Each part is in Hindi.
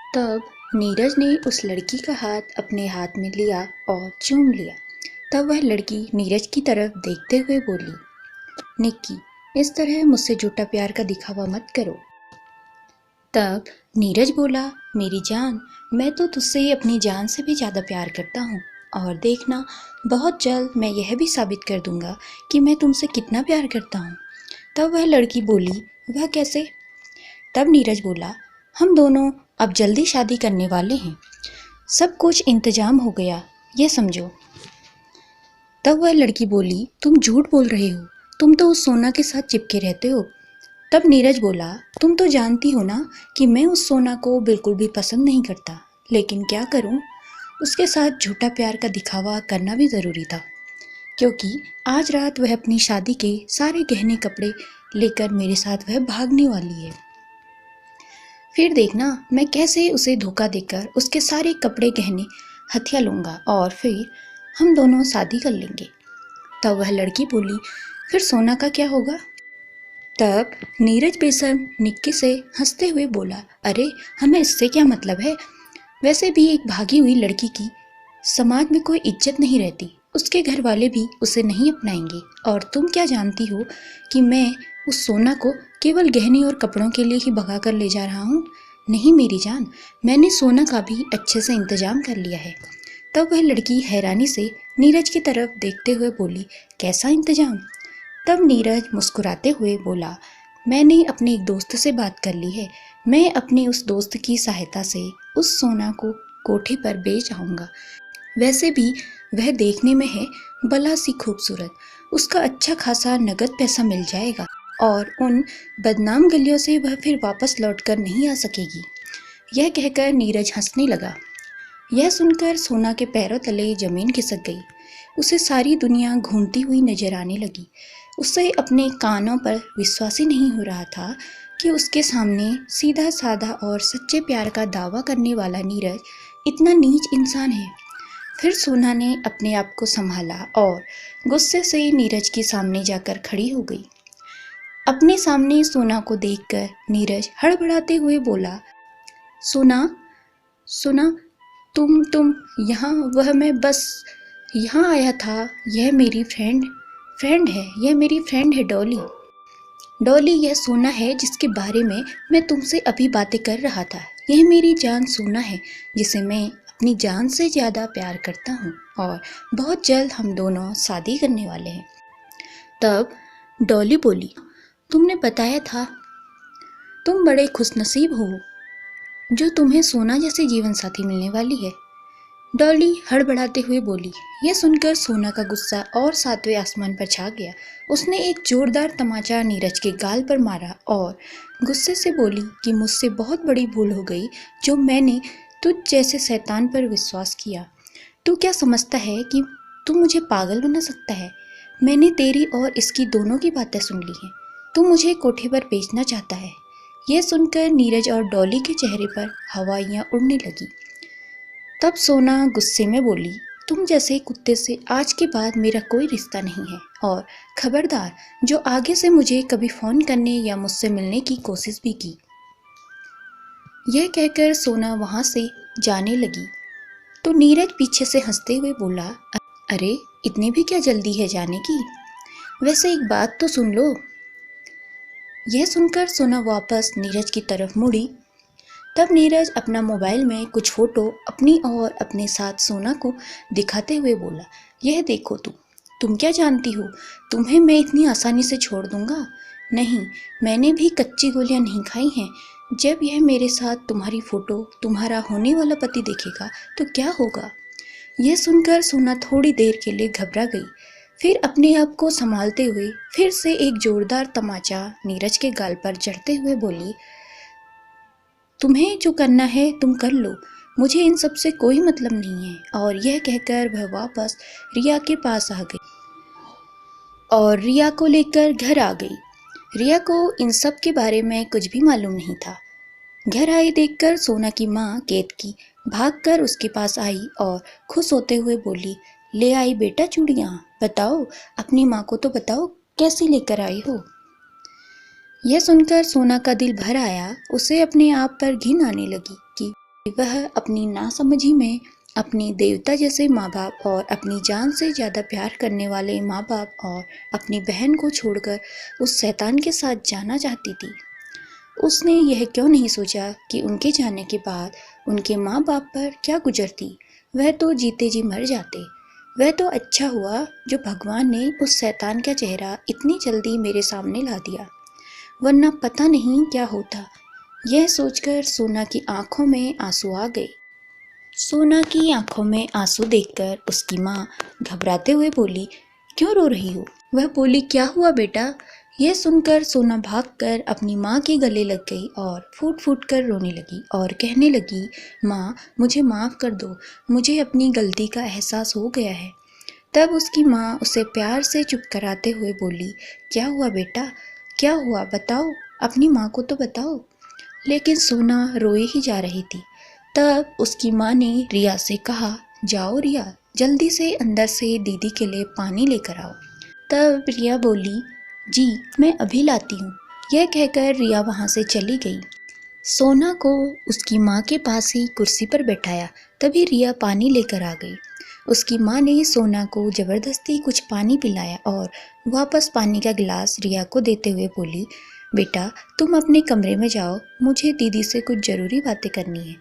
तब नीरज ने उस लड़की का हाथ अपने हाथ में लिया और चूम लिया। तब वह लड़की नीरज की तरफ देखते हुए बोली, निक्की, इस तरह मुझसे झूठा प्यार का दिखावा मत करो। तब नीरज बोला, मेरी जान, मैं तो तुझसे अपनी जान से भी ज़्यादा प्यार करता हूँ और देखना, बहुत जल्द मैं यह भी साबित कर दूंगा कि मैं तुमसे कितना प्यार करता हूँ। तब वह लड़की बोली, वह कैसे? तब नीरज बोला, हम दोनों अब जल्दी शादी करने वाले हैं, सब कुछ इंतजाम हो गया, ये समझो। तब वह लड़की बोली, तुम झूठ बोल रहे हो, तुम तो उस सोना के साथ चिपके रहते हो। तब नीरज बोला, तुम तो जानती हो ना कि मैं उस सोना को बिल्कुल भी पसंद नहीं करता, लेकिन क्या करूं, उसके साथ झूठा प्यार का दिखावा करना भी ज़रूरी था, क्योंकि आज रात वह अपनी शादी के सारे गहने कपड़े लेकर मेरे साथ वह भागने वाली है। फिर देखना मैं कैसे उसे धोखा देकर उसके सारे कपड़े गहने हथिया लूँगा और फिर हम दोनों शादी कर लेंगे। तब वह लड़की बोली, फिर सोना का क्या होगा? तब नीरज बेशर्म निक्की से हंसते हुए बोला, अरे हमें इससे क्या मतलब है, वैसे भी एक भागी हुई लड़की की समाज में कोई इज्जत नहीं रहती, उसके घर वाले भी उसे नहीं अपनाएंगे, और तुम क्या जानती हो कि मैं उस सोना को केवल गहने और कपड़ों के लिए ही भगा कर ले जा रहा हूँ। नहीं मेरी जान, मैंने सोना का भी अच्छे से इंतजाम कर लिया है। तब वह लड़की हैरानी से नीरज की तरफ देखते हुए बोली, कैसा इंतजाम? तब नीरज मुस्कुराते हुए बोला, मैंने अपने एक दोस्त से बात कर ली है, मैं अपने उस दोस्त की सहायता से उस सोना को कोठे पर बेच आऊँगा। वैसे भी वह देखने में है भला सी खूबसूरत, उसका अच्छा खासा नगद पैसा मिल जाएगा और उन बदनाम गलियों से वह फिर वापस लौटकर नहीं आ सकेगी। यह कहकर नीरज हंसने लगा। यह सुनकर सोना के पैरों तले जमीन खिसक गई। उसे सारी दुनिया घूमती हुई नजर आने लगी। उसे अपने कानों पर विश्वास ही नहीं हो रहा था कि उसके सामने सीधा साधा और सच्चे प्यार का दावा करने वाला नीरज इतना नीच इंसान है। फिर सोना ने अपने आप को संभाला और गुस्से से नीरज के सामने जाकर खड़ी हो गई। अपने सामने सोना को देखकर नीरज हड़बड़ाते हुए बोला, सोना, सोना, तुम यहाँ? वह मैं बस यहाँ आया था, यह मेरी फ्रेंड है, यह मेरी फ्रेंड है डॉली। डॉली, यह सोना है जिसके बारे में मैं तुमसे अभी बातें कर रहा था। यह मेरी जान सोना है जिसे मैं अपनी जान से ज़्यादा प्यार करता हूँ और बहुत जल्द हम दोनों शादी करने वाले हैं। तब डॉली बोली, तुमने बताया था, तुम बड़े खुशनसीब हो जो तुम्हें सोना जैसे जीवन साथी मिलने वाली है। डॉली हड़बड़ाते हुए बोली। यह सुनकर सोना का गुस्सा और सातवें आसमान पर छा गया। उसने एक जोरदार तमाचा नीरज के गाल पर मारा और गुस्से से बोली कि मुझसे बहुत बड़ी भूल हो गई जो मैंने तुझ जैसे शैतान पर विश्वास किया। तू क्या समझता है कि तू मुझे पागल बना सकता है? मैंने तेरी और इसकी दोनों की बातें सुन ली हैं। तू मुझे कोठे पर बेचना चाहता है। यह सुनकर नीरज और डॉली के चेहरे पर हवाइयाँ उड़ने लगी। तब सोना गुस्से में बोली, तुम जैसे कुत्ते से आज के बाद मेरा कोई रिश्ता नहीं है और खबरदार जो आगे से मुझे कभी फ़ोन करने या मुझसे मिलने की कोशिश भी की। यह कहकर सोना वहाँ से जाने लगी तो नीरज पीछे से हंसते हुए बोला, अरे इतनी भी क्या जल्दी है जाने की? वैसे एक बात तो सुन लो। यह सुनकर सोना वापस नीरज की तरफ मुड़ी। तब नीरज अपना मोबाइल में कुछ फ़ोटो अपनी और अपने साथ सोना को दिखाते हुए बोला, यह देखो तुम क्या जानती हो, तुम्हें मैं इतनी आसानी से छोड़ दूंगा? नहीं, मैंने भी कच्ची गोलियां नहीं खाई हैं। जब यह मेरे साथ तुम्हारी फ़ोटो तुम्हारा होने वाला पति देखेगा तो क्या होगा? यह सुनकर सोना थोड़ी देर के लिए घबरा गई। फिर अपने आप को संभालते हुए फिर से एक जोरदार तमाचा नीरज के गाल पर जड़ते हुए बोली, तुम्हें जो करना है तुम कर लो, मुझे इन सब से कोई मतलब नहीं है। और यह कहकर वह वापस रिया के पास आ गई और रिया को लेकर घर आ गई। रिया को इन सब के बारे में कुछ भी मालूम नहीं था। घर आए देखकर सोना की माँ केतकी भागकर उसके पास आई और खुश होते हुए बोली, ले आई बेटा चूड़ियाँ, बताओ अपनी माँ को तो बताओ कैसी लेकर आई हो। यह सुनकर सोना का दिल भर आया। उसे अपने आप पर घिन आने लगी कि वह अपनी नासमझी में अपने देवता जैसे माँ बाप और अपनी जान से ज़्यादा प्यार करने वाले माँ बाप और अपनी बहन को छोड़कर उस शैतान के साथ जाना चाहती थी। उसने यह क्यों नहीं सोचा कि उनके जाने के बाद उनके माँ बाप पर क्या गुजरती। वह तो जीते जी मर जाते। वह तो अच्छा हुआ जो भगवान ने उस शैतान का चेहरा इतनी जल्दी मेरे सामने ला दिया, वरना पता नहीं क्या होता। यह सोचकर सोना की आंखों में आंसू आ गए। सोना की आंखों में आंसू देखकर उसकी माँ घबराते हुए बोली, क्यों रो रही हो? वह बोली, क्या हुआ बेटा? यह सुनकर सोना भागकर अपनी माँ के गले लग गई और फूट फूट कर रोने लगी और कहने लगी, माँ मुझे माफ़ कर दो, मुझे अपनी गलती का एहसास हो गया है। तब उसकी माँ उसे प्यार से चुप कराते हुए बोली, क्या हुआ बेटा, क्या हुआ, बताओ, अपनी माँ को तो बताओ। लेकिन सोना रोए ही जा रही थी। तब उसकी माँ ने रिया से कहा, जाओ रिया, जल्दी से अंदर से दीदी के लिए पानी लेकर आओ। तब रिया बोली, जी मैं अभी लाती हूँ। यह कहकर रिया वहाँ से चली गई। सोना को उसकी माँ के पास ही कुर्सी पर बैठाया। तभी रिया पानी लेकर आ गई। उसकी माँ ने सोना को ज़बरदस्ती कुछ पानी पिलाया और वापस पानी का गिलास रिया को देते हुए बोली, बेटा तुम अपने कमरे में जाओ, मुझे दीदी से कुछ ज़रूरी बातें करनी है।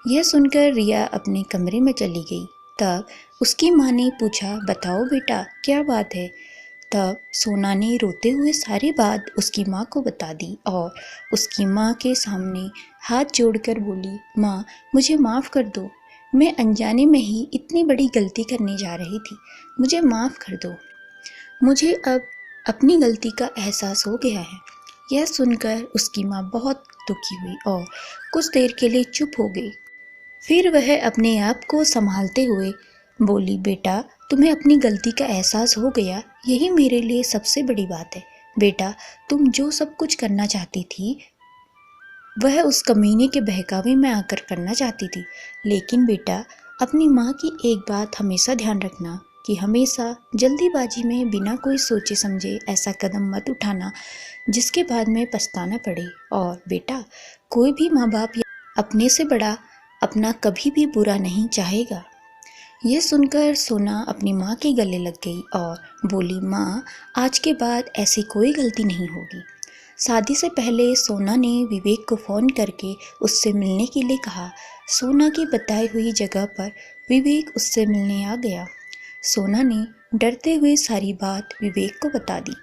यह सुनकर रिया अपने कमरे में चली गई। तब उसकी माँ ने पूछा, बताओ बेटा क्या बात है? तब सोना ने रोते हुए सारी बात उसकी माँ को बता दी और उसकी माँ के सामने हाथ जोड़कर बोली, माँ मुझे माफ़ कर दो, मैं अनजाने में ही इतनी बड़ी गलती करने जा रही थी, मुझे माफ़ कर दो। मुझे अब अपनी गलती का एहसास हो गया है। यह सुनकर उसकी माँ बहुत दुखी हुई और कुछ देर के लिए चुप हो गई। फिर वह अपने आप को संभालते हुए बोली, बेटा तुम्हें अपनी गलती का एहसास हो गया, यही मेरे लिए सबसे बड़ी बात है। बेटा तुम जो सब कुछ करना चाहती थी वह उस कमीने के बहकावे में आकर करना चाहती थी, लेकिन बेटा अपनी माँ की एक बात हमेशा ध्यान रखना कि हमेशा जल्दीबाजी में बिना कोई सोचे समझे ऐसा कदम मत उठाना जिसके बाद में पछताना पड़े। और बेटा कोई भी माँ बाप अपने से बड़ा अपना कभी भी बुरा नहीं चाहेगा। यह सुनकर सोना अपनी माँ के गले लग गई और बोली, माँ आज के बाद ऐसी कोई गलती नहीं होगी। शादी से पहले सोना ने विवेक को फ़ोन करके उससे मिलने के लिए कहा। सोना की बताई हुई जगह पर विवेक उससे मिलने आ गया। सोना ने डरते हुए सारी बात विवेक को बता दी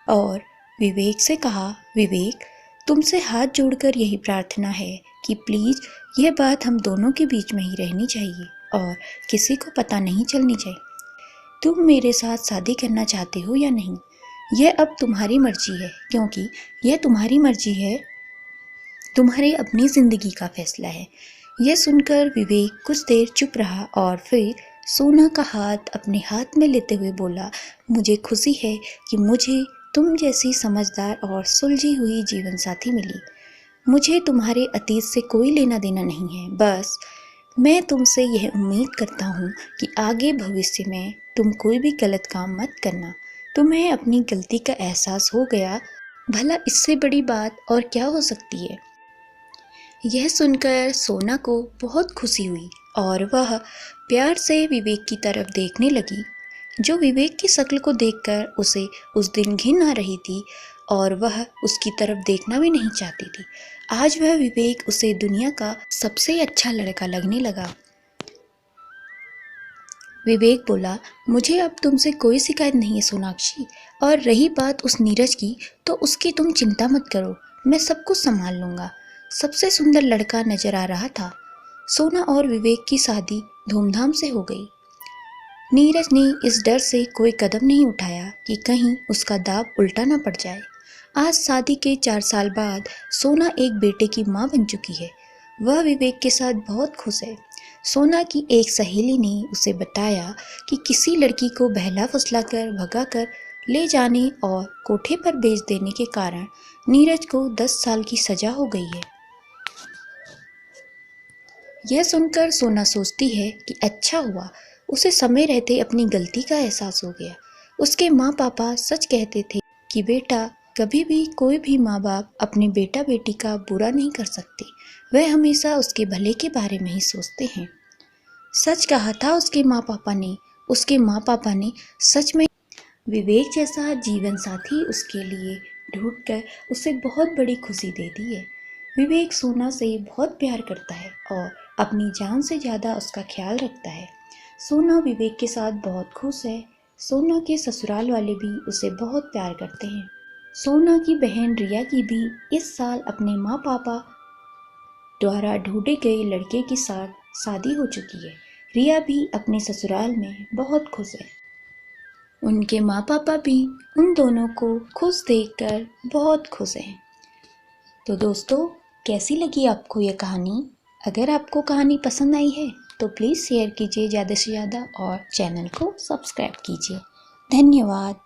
और विवेक से कहा, विवेक तुमसे हाथ जोड़कर यही प्रार्थना है कि प्लीज़ यह बात हम दोनों के बीच में ही रहनी चाहिए और किसी को पता नहीं चलनी चाहिए। तुम मेरे साथ शादी करना चाहते हो या नहीं, यह अब तुम्हारी मर्जी है, क्योंकि यह तुम्हारी मर्जी है, तुम्हारी अपनी ज़िंदगी का फैसला है। यह सुनकर विवेक कुछ देर चुप रहा और फिर सोना का हाथ अपने हाथ में लेते हुए बोला, मुझे खुशी है कि मुझे तुम जैसी समझदार और सुलझी हुई जीवन साथी मिली। मुझे तुम्हारे अतीत से कोई लेना देना नहीं है, बस मैं तुमसे यह उम्मीद करता हूँ कि आगे भविष्य में तुम कोई भी गलत काम मत करना। तुम्हें अपनी गलती का एहसास हो गया, भला इससे बड़ी बात और क्या हो सकती है। यह सुनकर सोना को बहुत खुशी हुई और वह प्यार से विवेक की तरफ देखने लगी, जो विवेक की शक्ल को देखकर उसे उस दिन घिन आ रही थी और वह उसकी तरफ देखना भी नहीं चाहती थी। आज वह विवेक उसे दुनिया का सबसे अच्छा लड़का लगने लगा। विवेक बोला, मुझे अब तुमसे कोई शिकायत नहीं है सोनाक्षी, और रही बात उस नीरज की तो उसकी तुम चिंता मत करो, मैं सब कुछ संभाल लूँगा। सबसे सुंदर लड़का नजर आ रहा था। सोना और विवेक की शादी धूमधाम से हो गई। नीरज ने इस डर से कोई कदम नहीं उठाया कि कहीं उसका दाव उल्टा न पड़ जाए। आज शादी के 4 साल बाद सोना एक बेटे की माँ बन चुकी है। वह विवेक के साथ बहुत खुश है। सोना की एक सहेली ने उसे बताया कि किसी लड़की को बहला फुसला कर भगा कर ले जाने और कोठे पर बेच देने के कारण नीरज को 10 साल की सजा हो गई है। यह सुनकर सोना सोचती है कि अच्छा हुआ, उसे समय रहते अपनी गलती का एहसास हो गया। उसके माँ पापा सच कहते थे कि बेटा कभी भी कोई भी माँ बाप अपने बेटा बेटी का बुरा नहीं कर सकते। वह हमेशा उसके भले के बारे में ही सोचते हैं। सच कहा था उसके माँ पापा ने सच में विवेक जैसा जीवन साथी उसके लिए ढूंढकर उसे बहुत बड़ी खुशी दे दी है। विवेक सोना से बहुत प्यार करता है और अपनी जान से ज़्यादा उसका ख्याल रखता है। सोना विवेक के साथ बहुत खुश है। सोना के ससुराल वाले भी उसे बहुत प्यार करते हैं। सोना की बहन रिया की भी इस साल अपने माँ पापा द्वारा ढूंढे गए लड़के के साथ शादी हो चुकी है। रिया भी अपने ससुराल में बहुत खुश है। उनके माँ पापा भी उन दोनों को खुश देखकर बहुत खुश हैं। तो दोस्तों, कैसी लगी आपको ये कहानी? अगर आपको कहानी पसंद आई है तो प्लीज़ शेयर कीजिए ज़्यादा से ज़्यादा और चैनल को सब्सक्राइब कीजिए। धन्यवाद।